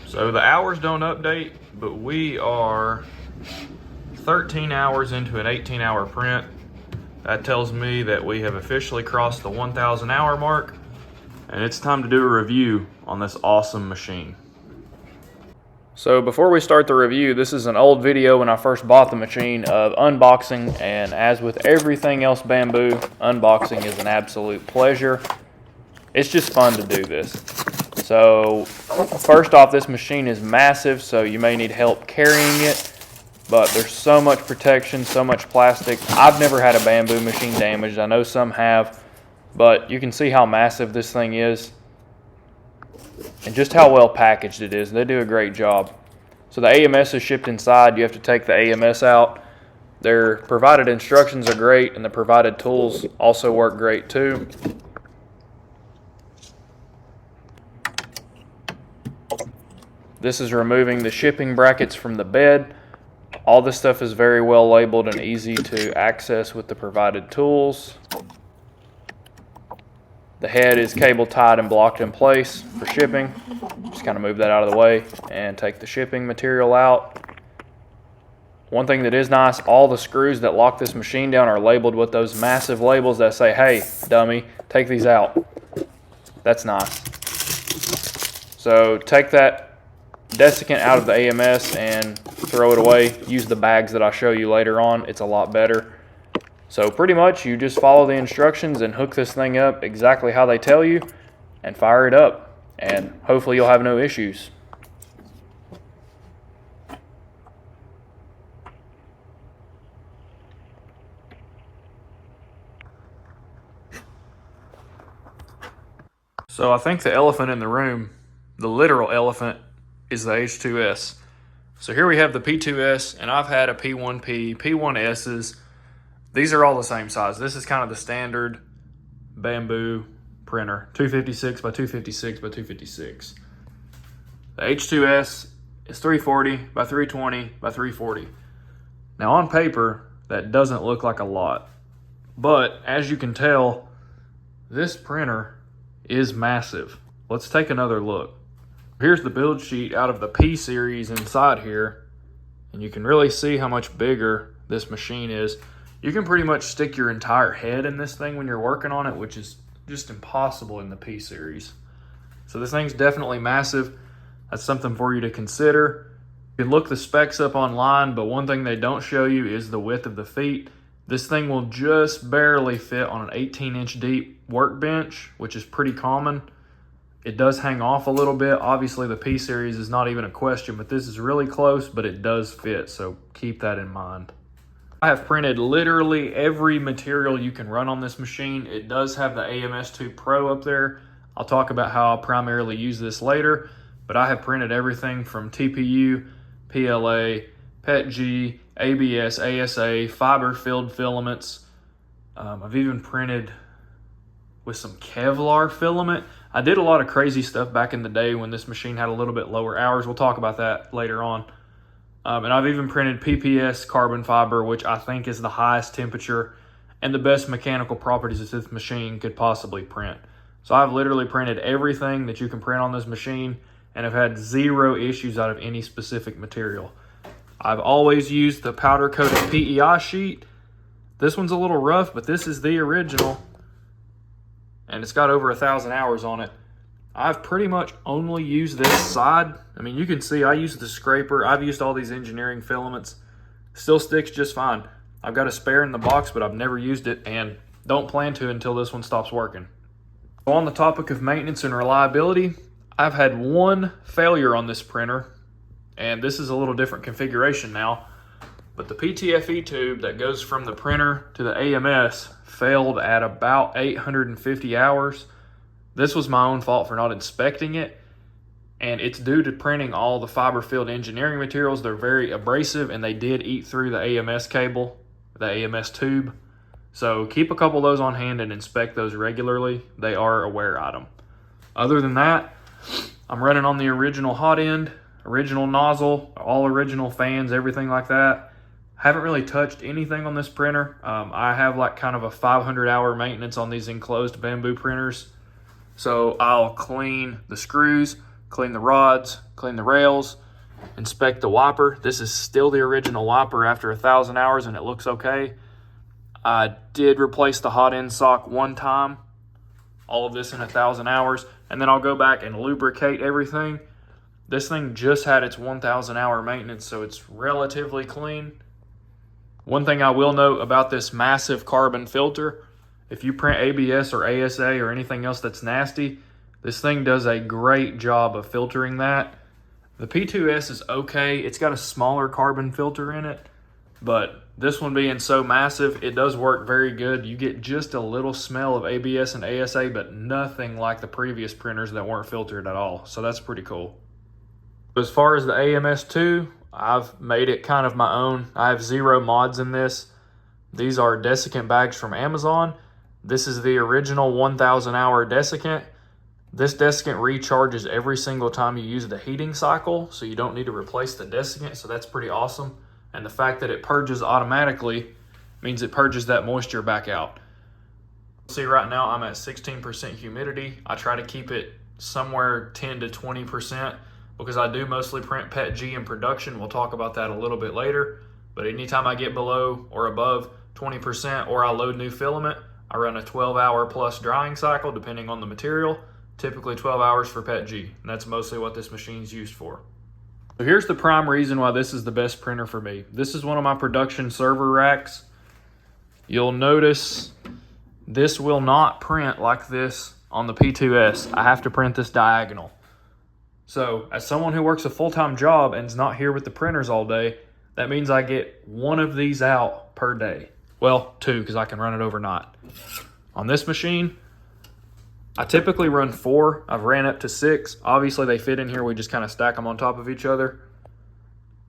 So the hours don't update, but we are 13 hours into an 18-hour print. That tells me that we have officially crossed the 1,000 hour mark, and it's time to do a review on this awesome machine. So before we start the review, this is an old video when I first bought the machine of unboxing, and as with everything else Bambu, unboxing is an absolute pleasure. It's just fun to do this. So first off, this machine is massive, so you may need help carrying it, but there's so much protection, so much plastic. I've never had a Bambu machine damaged. I know some have, but you can see how massive this thing is and just how well packaged it is. They do a great job. So the AMS is shipped inside. You have to take the AMS out. Their provided instructions are great, and the provided tools also work great too. This is removing the shipping brackets from the bed. All this stuff is very well labeled and easy to access with the provided tools. The head is cable tied and blocked in place for shipping. Just kind of move that out of the way and take the shipping material out. One thing that is nice, all the screws that lock this machine down are labeled with those massive labels that say, "Hey, dummy, take these out." That's nice. So take that desiccant out of the AMS and throw it away. Use the bags that I'll show you later on. It's a lot better. So pretty much you just follow the instructions and hook this thing up exactly how they tell you and fire it up, and hopefully you'll have no issues. So I think the elephant in the room, the literal elephant, is the H2S. So here we have the P2S, and I've had a P1P, P1S's. These are all the same size. This is kind of the standard Bambu printer, 256 by 256 by 256. The H2S is 340 by 320 by 340. Now on paper, that doesn't look like a lot, but as you can tell, this printer is massive. Let's take another look. Here's the build sheet out of the P series inside here, and you can really see how much bigger this machine is. You can pretty much stick your entire head in this thing when you're working on it, which is just impossible in the P series. So this thing's definitely massive. That's something for you to consider. You can look the specs up online, but one thing they don't show you is the width of the feet. This thing will just barely fit on an 18-inch deep workbench, which is pretty common. It does hang off a little bit. Obviously the P series is not even a question, but this is really close, but it does fit, so keep that in mind. I have printed literally every material you can run on this machine. It does have the AMS2 Pro up there. I'll talk about how I'll primarily use this later, but I have printed everything from TPU, PLA, PETG, ABS, ASA, fiber-filled filaments. I've even printed with some Kevlar filament. I did a lot of crazy stuff back in the day when this machine had a little bit lower hours. We'll talk about that later on. And I've even printed PPS carbon fiber, which I think is the highest temperature and the best mechanical properties that this machine could possibly print. So I've literally printed everything that you can print on this machine and have had zero issues out of any specific material. I've always used the powder coated PEI sheet. This one's a little rough, but this is the original, and it's got over 1,000 hours on it. I've pretty much only used this side. I mean, you can see I used the scraper. I've used all these engineering filaments. Still sticks just fine. I've got a spare in the box, but I've never used it and don't plan to until this one stops working. So on the topic of maintenance and reliability, I've had one failure on this printer, and this is a little different configuration now, but the PTFE tube that goes from the printer to the AMS failed at about 850 hours. This was my own fault for not inspecting it, and it's due to printing all the fiber-filled engineering materials. They're very abrasive, and they did eat through the AMS cable, the AMS tube. So keep a couple of those on hand and inspect those regularly. They are a wear item. Other than that, I'm running on the original hot end, original nozzle, all original fans, everything like that. Haven't really touched anything on this printer. I have like kind of a 500-hour maintenance on these enclosed Bambu printers. So I'll clean the screws, clean the rods, clean the rails, inspect the wiper. This is still the original wiper after 1,000 hours and it looks okay. I did replace the hot end sock one time, all of this in 1,000 hours, and then I'll go back and lubricate everything. This thing just had its 1,000 hour maintenance, so it's relatively clean. One thing I will note about this massive carbon filter, if you print ABS or ASA or anything else that's nasty, this thing does a great job of filtering that. The P2S is okay. It's got a smaller carbon filter in it, but this one being so massive, it does work very good. You get just a little smell of ABS and ASA, but nothing like the previous printers that weren't filtered at all. So that's pretty cool. As far as the AMS2, I've made it kind of my own. I have 0 mods in this. These are desiccant bags from Amazon. This is the original 1,000 hour desiccant. This desiccant recharges every single time you use the heating cycle, so you don't need to replace the desiccant, so that's pretty awesome. And the fact that it purges automatically means it purges that moisture back out. See, right now I'm at 16% humidity. I try to keep it somewhere 10 to 20% because I do mostly print PETG in production. We'll talk about that a little bit later. But anytime I get below or above 20% or I load new filament, I run a 12-hour plus drying cycle depending on the material, typically 12 hours for PETG. And that's mostly what this machine's used for. So here's the prime reason why this is the best printer for me. This is one of my production server racks. You'll notice this will not print like this on the P2S. I have to print this diagonal. So as someone who works a full-time job and is not here with the printers all day, that means I get one of these out per day. Well, 2, because I can run it overnight. On this machine, I typically run 4. I've ran up to 6. Obviously, they fit in here. We just kind of stack them on top of each other.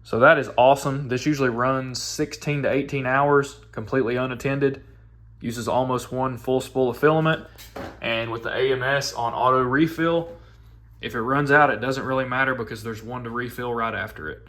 So that is awesome. This usually runs 16 to 18 hours, completely unattended. Uses almost 1 full spool of filament. And with the AMS on auto refill, if it runs out, it doesn't really matter because there's 1 to refill right after it.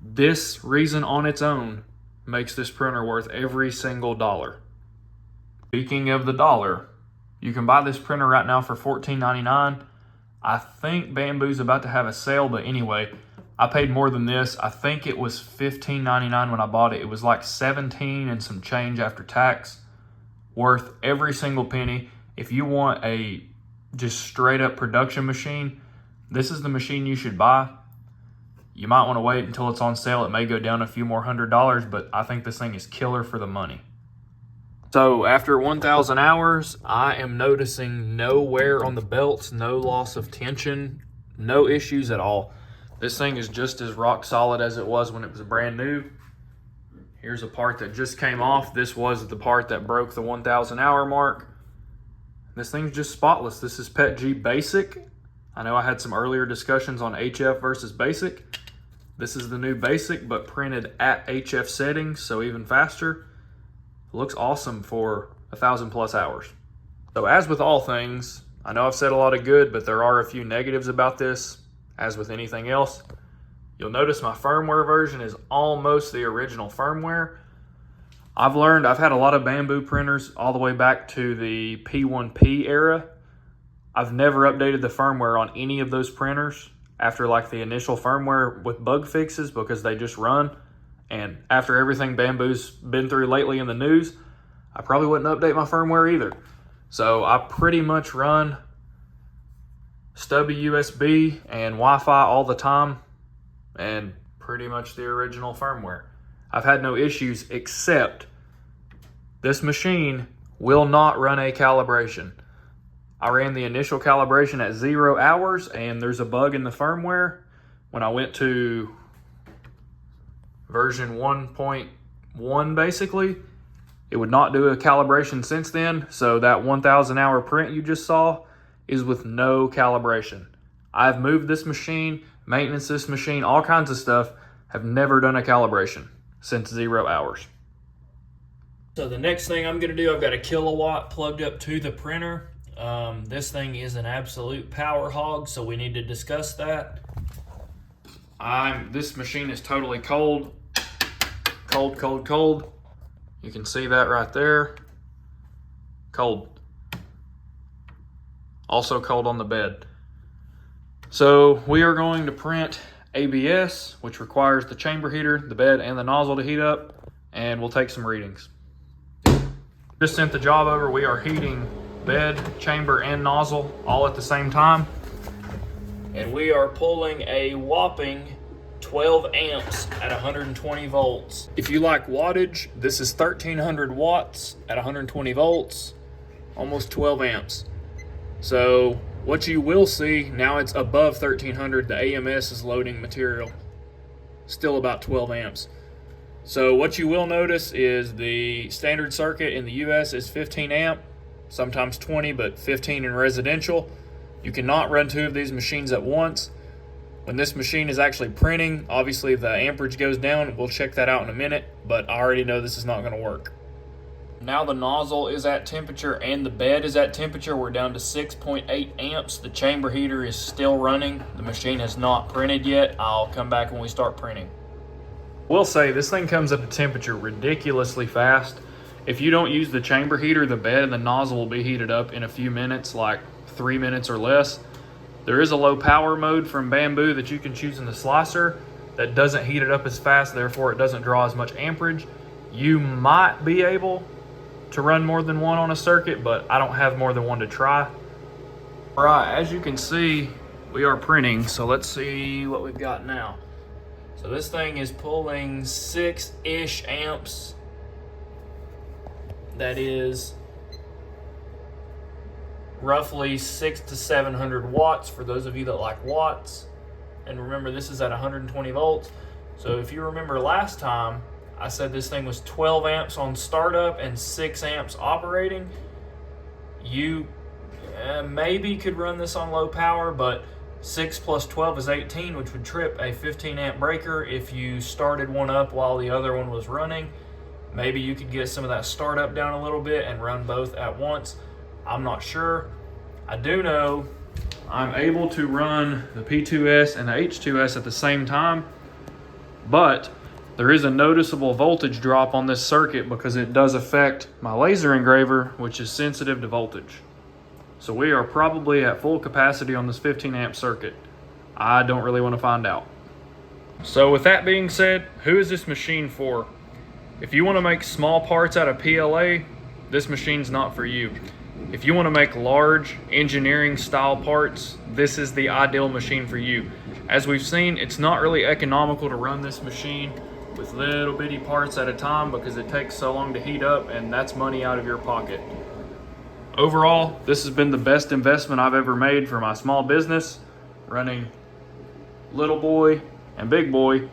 This reason on its own makes this printer worth every single dollar. Speaking of the dollar, you can buy this printer right now for $14.99. I think Bambu's about to have a sale, but anyway, I paid more than this. I think it was $15.99 when I bought it. It was like $17 and some change after tax. Worth every single penny. If you want a just straight up production machine, this is the machine you should buy. You might want to wait until it's on sale. It may go down a few more $100s, but I think this thing is killer for the money. So after 1,000 hours, I am noticing no wear on the belts, no loss of tension, no issues at all. This thing is just as rock solid as it was when it was brand new. Here's a part that just came off. This was the part that broke the 1,000 hour mark. This thing's just spotless. This is PETG Basic. I know I had some earlier discussions on HF versus Basic. This is the new Basic, but printed at HF settings, so even faster. It looks awesome for 1,000 plus hours. So as with all things, I know I've said a lot of good, but there are a few negatives about this, as with anything else. You'll notice my firmware version is almost the original firmware. I've had a lot of Bambu printers all the way back to the P1P era. I've never updated the firmware on any of those printers after like the initial firmware with bug fixes because they just run. And after everything Bambu's been through lately in the news, I probably wouldn't update my firmware either. So I pretty much run stubby USB and Wi-Fi all the time and pretty much the original firmware. I've had no issues except this machine will not run a calibration. I ran the initial calibration at 0 hours and there's a bug in the firmware. When I went to version 1.1 basically, it would not do a calibration since then. So that 1,000 hour print you just saw is with no calibration. I've moved this machine, maintenance this machine, all kinds of stuff, have never done a calibration since 0 hours. So the next thing I'm gonna do, I've got a kilowatt plugged up to the printer. This thing is an absolute power hog, so we need to discuss that. This machine is totally cold. Cold, cold, cold. You can see that right there. Cold. Also cold on the bed. So we are going to print ABS, which requires the chamber heater, the bed, and the nozzle to heat up, and we'll take some readings. Just sent the job over. We are heating bed, chamber, and nozzle all at the same time. And we are pulling a whopping 12 amps at 120 volts. If you like wattage, this is 1300 watts at 120 volts, almost 12 amps. So what you will see, now it's above 1300, the AMS is loading material, still about 12 amps. So what you will notice is the standard circuit in the US is 15 amp, sometimes 20, but 15 in residential. You cannot run two of these machines at once. When this machine is actually printing, obviously the amperage goes down. We'll check that out in a minute, but I already know this is not gonna work. Now the nozzle is at temperature and the bed is at temperature. We're down to 6.8 amps. The chamber heater is still running. The machine has not printed yet. I'll come back when we start printing. We'll say this thing comes up to temperature ridiculously fast. If you don't use the chamber heater, the bed and the nozzle will be heated up in a few minutes, like 3 minutes or less. There is a low power mode from Bambu that you can choose in the slicer that doesn't heat it up as fast, therefore it doesn't draw as much amperage. You might be able to run more than one on a circuit, but I don't have more than one to try. All right, as you can see, we are printing, so let's see what we've got now. So this thing is pulling 6-ish amps. That is roughly 600 to 700 watts for those of you that like watts. And remember, this is at 120 volts. So if you remember last time, I said this thing was 12 amps on startup and 6 amps operating. You maybe could run this on low power, but 6 plus 12 is 18, which would trip a 15 amp breaker if you started one up while the other one was running. Maybe you could get some of that startup down a little bit and run both at once. I'm not sure. I do know I'm able to run the P2S and the H2S at the same time, but there is a noticeable voltage drop on this circuit because it does affect my laser engraver, which is sensitive to voltage. So we are probably at full capacity on this 15 amp circuit. I don't really want to find out. So with that being said, who is this machine for? If you want to make small parts out of PLA, this machine's not for you. If you want to make large engineering style parts, this is the ideal machine for you. As we've seen, it's not really economical to run this machine with little bitty parts at a time because it takes so long to heat up, and that's money out of your pocket. Overall, this has been the best investment I've ever made for my small business, running little boy and big boy.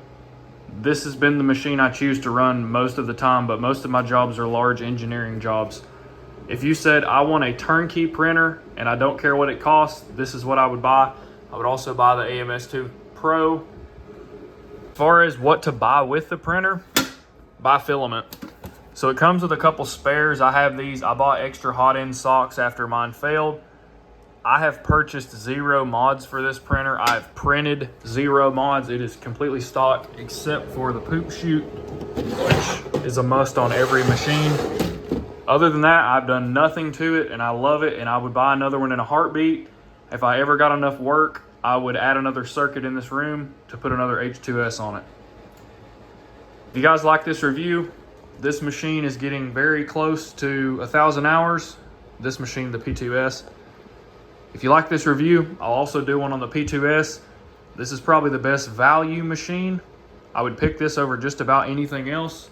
This has been the machine I choose to run most of the time, but most of my jobs are large engineering jobs. If you said I want a turnkey printer and I don't care what it costs, this is what I would buy. I would also buy the AMS2 Pro. As far as what to buy with the printer, buy filament. So it comes with a couple spares. I have these. I bought extra hot end socks after mine failed. I have purchased 0 mods for this printer. I've printed 0 mods. It is completely stock except for the poop chute, which is a must on every machine. Other than that, I've done nothing to it, and I love it, and I would buy another one in a heartbeat. If I ever got enough work, I would add another circuit in this room to put another H2S on it. If you guys like this review, this machine is getting very close to 1,000 hours. This machine, the P2S. If you like this review, I'll also do one on the P2S. This is probably the best value machine. I would pick this over just about anything else,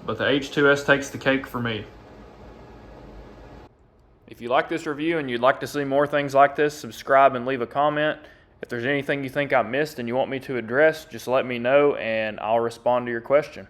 but the H2S takes the cake for me. If you like this review and you'd like to see more things like this, subscribe and leave a comment. If there's anything you think I missed and you want me to address, just let me know and I'll respond to your question.